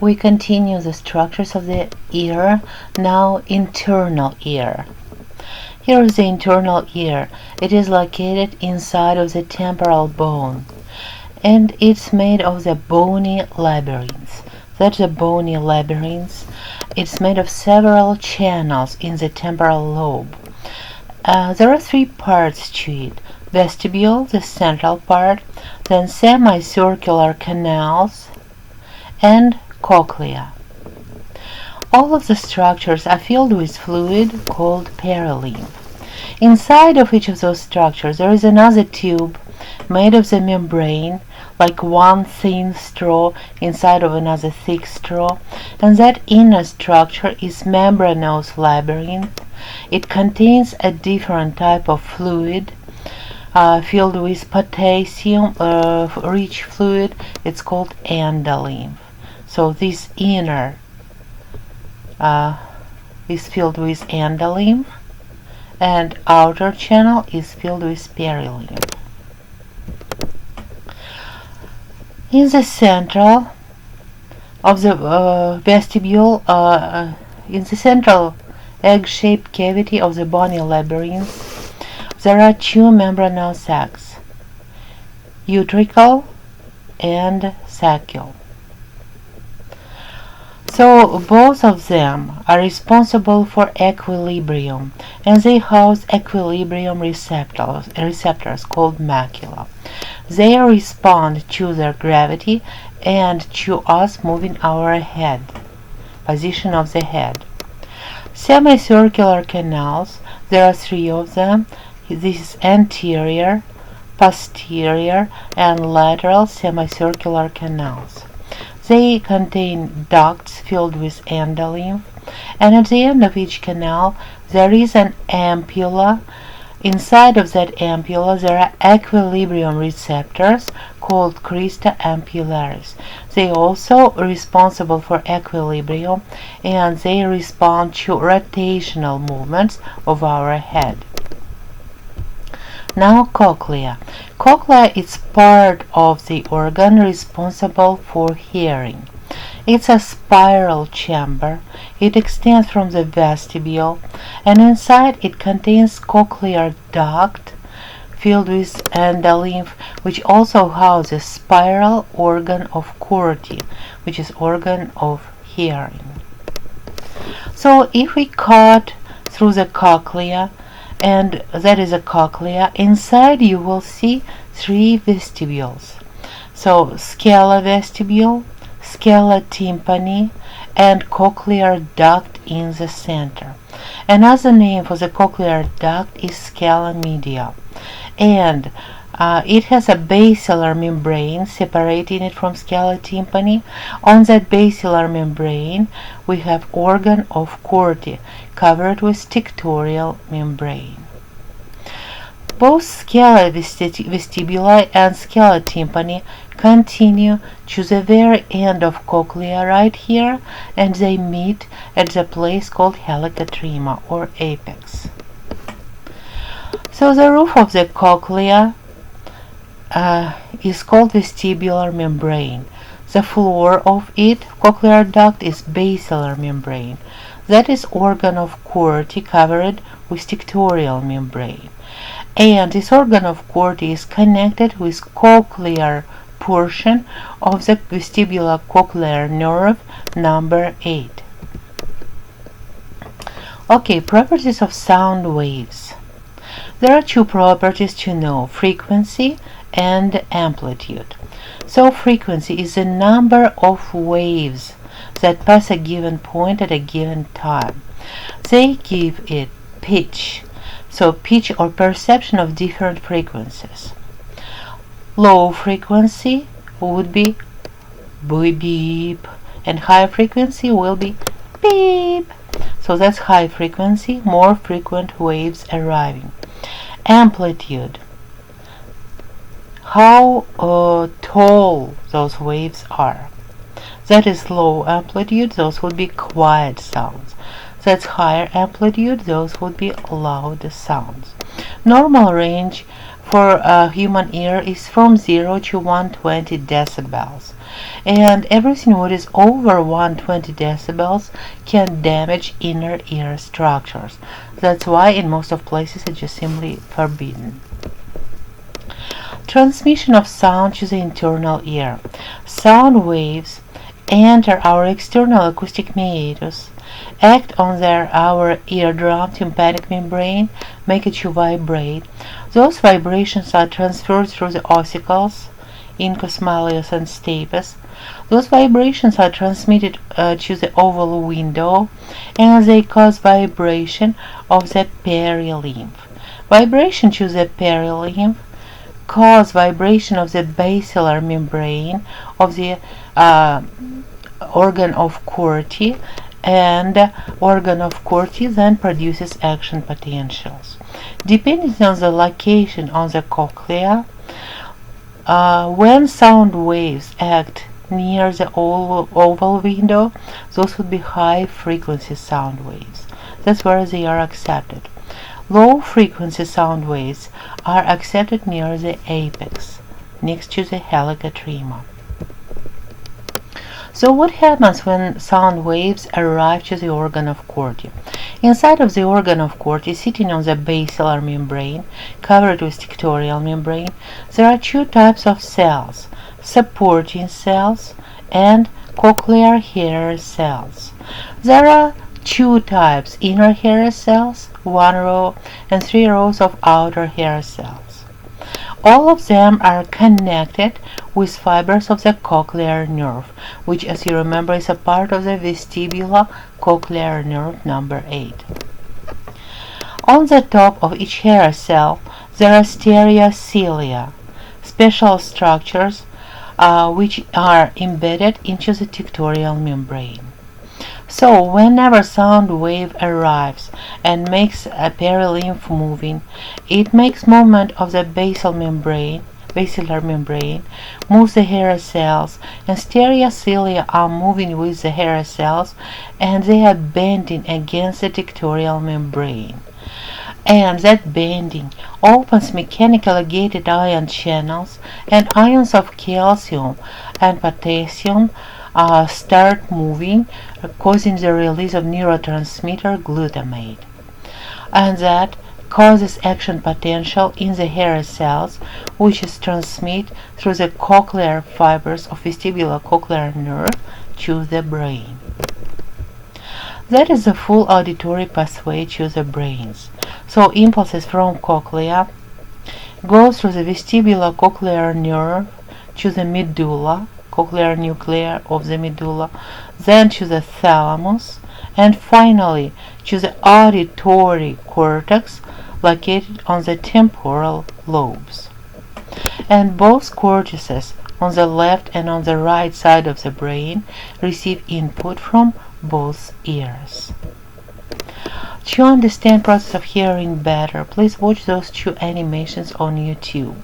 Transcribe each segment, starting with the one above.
We continue the structures of the ear, now internal ear. Here is the internal ear. It is located inside of the temporal bone, and it's made of the bony labyrinth. That's the bony labyrinth. It's made of several channels in the temporal lobe. There are three parts to it: vestibule, the central part, then semicircular canals, and cochlea. All of the structures are filled with fluid called perilymph. Inside of each of those structures there is another tube made of the membrane, like one thin straw inside of another thick straw, and that inner structure is membranous labyrinth. It contains a different type of fluid filled with potassium rich fluid. It's called endolymph. So this inner is filled with endolymph, and outer channel is filled with perilymph. In the central of the vestibule, in the central egg-shaped cavity of the bony labyrinth, there are two membranous sacs, utricle and saccule. So both of them are responsible for equilibrium, and they house equilibrium receptors called macula. They respond to their gravity and to us moving our head, position of the head. Semicircular canals, there are three of them. This is anterior, posterior, and lateral semicircular canals. They contain ducts filled with endolymph, and at the end of each canal there is an ampulla. Inside of that ampulla there are equilibrium receptors called crista ampullaris. They are also responsible for equilibrium, and they respond to rotational movements of our head. Now cochlea. Cochlea is part of the organ responsible for hearing. It's a spiral chamber. It extends from the vestibule, and inside it contains cochlear duct filled with endolymph, which also houses spiral organ of Corti, which is organ of hearing. So if we cut through the cochlea, and that is a cochlea, inside you will see three vestibules. So scala vestibule, scala tympani, and cochlear duct in the center. Another name for the cochlear duct is scala media, and it has a basilar membrane separating it from scala tympani. On that basilar membrane we have organ of Corti covered with stinctorial membrane. Both scala vestibuli and scala tympani continue to the very end of cochlea right here, and they meet at the place called helicotrema or apex. So the roof of the cochlea is called vestibular membrane. The floor of it, cochlear duct, is basilar membrane. That is organ of Corti covered with stinctorial membrane. And this organ of Corti is connected with cochlear portion of the vestibular cochlear nerve number 8. Okay, properties of sound waves. There are two properties to know: frequency and amplitude. So frequency is the number of waves that pass a given point at a given time. They give it pitch. So pitch or perception of different frequencies. Low frequency would be beep beep, and high frequency will be beep. So that's high frequency, more frequent waves arriving. Amplitude, how tall those waves are. That is low amplitude, those would be quiet sounds. That's higher amplitude, those would be loud sounds. Normal range for a human ear is from 0 to 120 decibels. and everything what is over 120 decibels can damage inner ear structures. That's why in most of places it's just simply forbidden. Transmission of sound to the internal ear. Sound waves enter our external acoustic meatus, act on our eardrum tympanic membrane, make it to vibrate. Those vibrations are transferred through the ossicles, incus malleus and stapes. Those vibrations are transmitted to the oval window, and they cause vibration of the perilymph. Vibration to the perilymph cause vibration of the basilar membrane of the organ of Corti, and organ of Corti then produces action potentials. Depending on the location on the cochlea, when sound waves act near the oval window, those would be high frequency sound waves. That's where they are accepted. Low frequency sound waves are accepted near the apex, next to the helicotrema. So what happens when sound waves arrive to the organ of Corti? Inside of the organ of Corti, sitting on the basilar membrane, covered with stichotorial membrane, there are two types of cells, supporting cells and cochlear hair cells. There are two types, inner hair cells, 1 row, and 3 rows of outer hair cells. All of them are connected with fibers of the cochlear nerve, which, as you remember, is a part of the vestibulocochlear nerve number 8. On the top of each hair cell, there are stereocilia, special structures which are embedded into the tinctorial membrane. So, whenever sound wave arrives and makes a perilymph moving, it makes movement of the basilar membrane, moves the hair cells, and stereocilia are moving with the hair cells, and they are bending against the tinctorial membrane. And that bending opens mechanically gated ion channels, and ions of calcium and potassium start moving, causing the release of neurotransmitter glutamate. And that causes action potential in the hair cells, which is transmitted through the cochlear fibers of vestibulocochlear nerve to the brain. That is the full auditory pathway to the brains. So impulses from cochlea go through the vestibulocochlear nerve to the medulla, cochlear nuclei of the medulla, then to the thalamus, and finally to the auditory cortex located on the temporal lobes. And both cortices on the left and on the right side of the brain receive input from both ears. To understand process of hearing better, please watch those two animations on YouTube.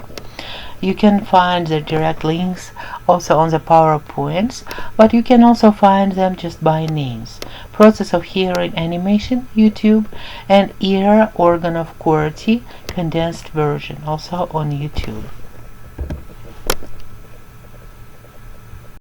You can find the direct links also on the PowerPoints, but you can also find them just by names. Process of hearing animation, YouTube, and ear organ of Corti condensed version, also on YouTube.